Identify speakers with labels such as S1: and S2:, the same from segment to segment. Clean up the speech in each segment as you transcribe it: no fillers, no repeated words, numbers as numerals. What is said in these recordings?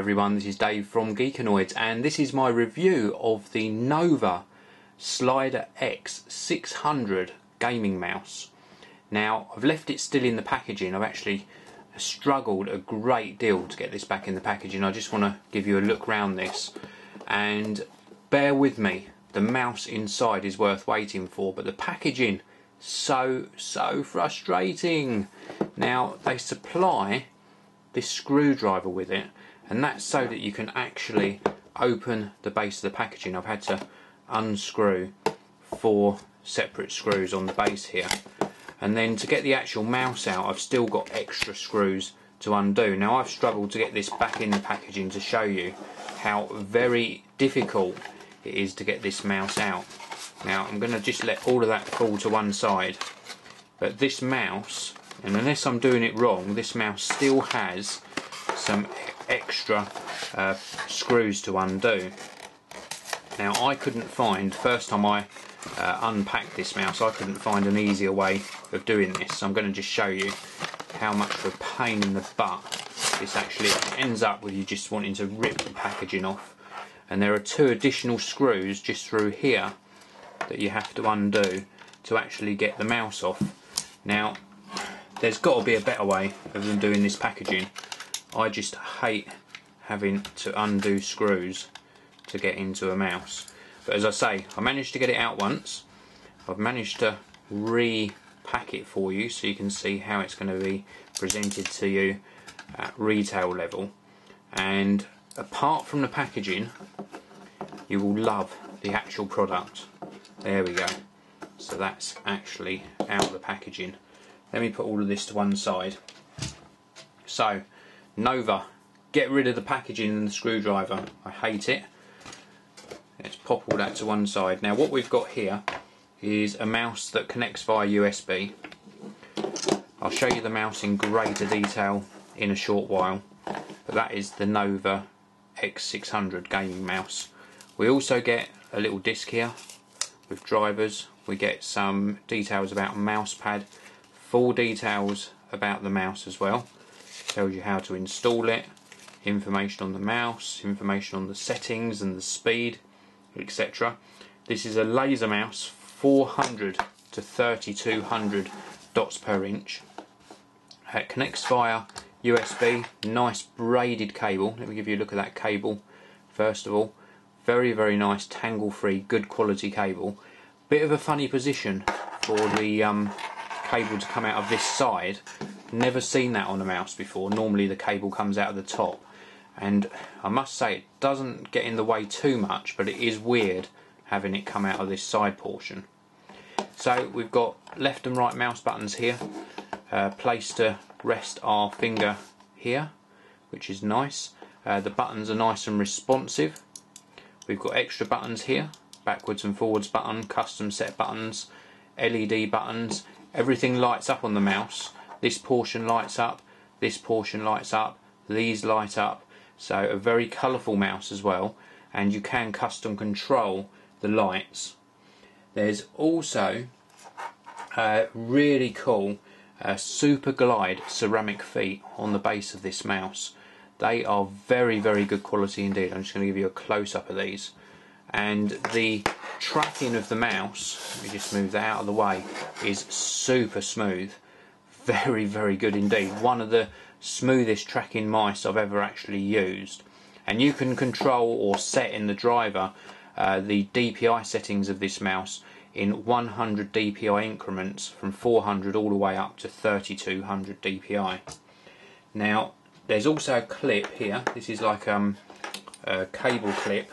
S1: everyone, this is Dave from Geekanoids, and this is my review of the Nova Slider X600 gaming mouse. Now, I've left it still in the packaging. I've actually struggled a great deal to get this back in the packaging. I just want to give you a look round this, and bear with me, the mouse inside is worth waiting for, but the packaging, so frustrating. Now, they supply this screwdriver with it, and that's so that you can actually open the base of the packaging. I've had to unscrew 4 separate screws on the base here, and then to get the actual mouse out I've still got extra screws to undo. Now, I've struggled to get this back in the packaging to show you how very difficult it is to get this mouse out. Now, I'm going to just let all of that fall to one side, but this mouse, and unless I'm doing it wrong, this mouse still has some extra screws to undo. Now, I couldn't find, first time I unpacked this mouse, I couldn't find an easier way of doing this. So I'm going to just show you how much of a pain in the butt this actually ends up with, you just wanting to rip the packaging off. And there are 2 additional screws just through here that you have to undo to actually get the mouse off. Now, there's got to be a better way of them doing this packaging. I just hate having to undo screws to get into a mouse. But as I say, I managed to get it out once. I've managed to repack it for you so you can see how it's going to be presented to you at retail level. And apart from the packaging, you will love the actual product. There we go. So that's actually out of the packaging. Let me put all of this to one side. So, Nova, get rid of the packaging and the screwdriver. I hate it. Let's pop all that to one side. Now, what we've got here is a mouse that connects via USB. I'll show you the mouse in greater detail in a short while, but that is the Nova X600 gaming mouse. We also get a little disc here with drivers. We get some details about mouse pad, full details about the mouse as well. Tells you how to install it, information on the mouse, information on the settings and the speed, etc. This is a laser mouse, 400 to 3200 dots per inch. It connects via USB, nice braided cable. Let me give you a look at that cable first of all. Very nice, tangle free, good quality cable. Bit of a funny position for the cable to come out of this side. Never seen that on a mouse before. Normally the cable comes out of the top, and I must say it doesn't get in the way too much, but it is weird having it come out of this side portion. So we've got left and right mouse buttons here, place to rest our finger here, which is nice. The buttons are nice and responsive. We've got extra buttons here, backwards and forwards button, custom set buttons, LED buttons. Everything lights up on the mouse. This portion lights up, this portion lights up, these light up. So a very colourful mouse as well, and you can custom control the lights. There's also really cool Super Glide ceramic feet on the base of this mouse. They are very good quality indeed. I'm just going to give you a close-up of these. And the tracking of the mouse, let me just move that out of the way, is super smooth. Very good indeed. One of the smoothest tracking mice I've ever actually used. And you can control or set in the driver the DPI settings of this mouse in 100 DPI increments, from 400 all the way up to 3200 DPI. Now, there's also a clip here. This is like a cable clip,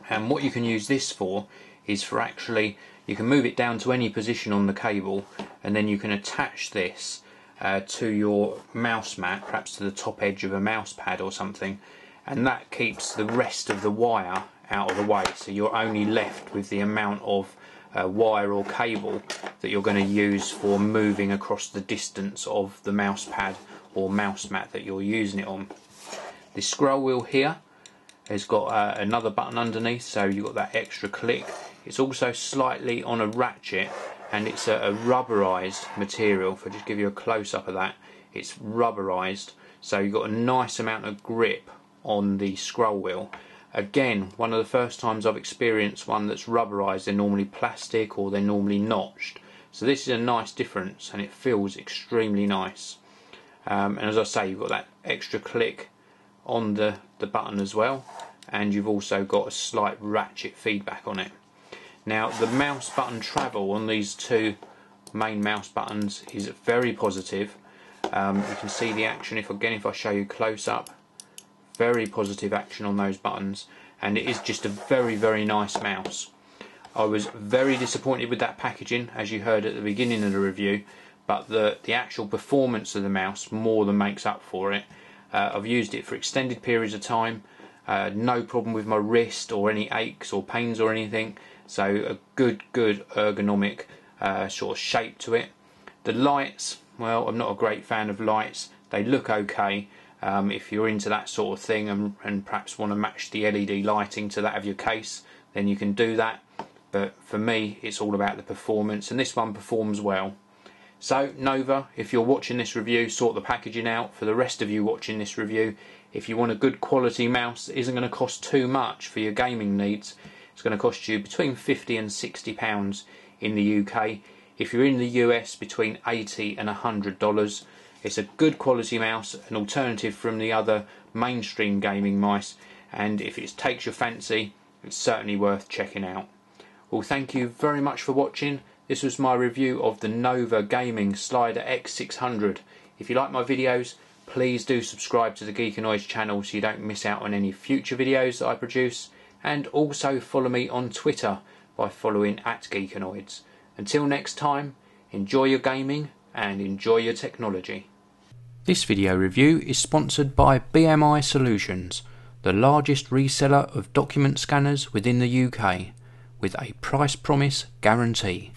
S1: and what you can use this for is for actually, you can move it down to any position on the cable, and then you can attach this to your mouse mat, perhaps to the top edge of a mouse pad or something, and that keeps the rest of the wire out of the way, so you're only left with the amount of wire or cable that you're going to use for moving across the distance of the mouse pad or mouse mat that you're using it on. The scroll wheel here has got another button underneath, so you've got that extra click. It's also slightly on a ratchet, and it's a rubberized material. If I just give you a close-up of that, it's rubberized, so you've got a nice amount of grip on the scroll wheel. Again, one of the first times I've experienced one that's rubberized. They're normally plastic or they're normally notched. So this is a nice difference, and it feels extremely nice. And as I say, you've got that extra click on the button as well, and you've also got a slight ratchet feedback on it. Now the mouse button travel on these two main mouse buttons is very positive. You can see the action if I show you close up. Very positive action on those buttons, and it is just a very nice mouse. I was very disappointed with that packaging, as you heard at the beginning of the review, but the actual performance of the mouse more than makes up for it. I've used it for extended periods of time, no problem with my wrist or any aches or pains or anything, so a good ergonomic sort of shape to it. The lights, well, I'm not a great fan of lights. They look okay if you're into that sort of thing and perhaps want to match the LED lighting to that of your case, then you can do that, but for me it's all about the performance, and this one performs well. So Nova, if you're watching this review, sort the packaging out. For the rest of you watching this review, if you want a good quality mouse that isn't going to cost too much for your gaming needs, it's going to cost you between £50 and £60 in the UK. If you're in the US, between $80 and $100. It's a good quality mouse, an alternative from the other mainstream gaming mice, and if it takes your fancy, it's certainly worth checking out. Well, thank you very much for watching. This was my review of the Nova Gaming Slider X600. If you like my videos, please do subscribe to the Geekanoids channel so you don't miss out on any future videos that I produce, and also follow me on Twitter by following @Geekanoids. Until next time, enjoy your gaming and enjoy your technology. This video review is sponsored by BMI Solutions, the largest reseller of document scanners within the UK, with a price promise guarantee.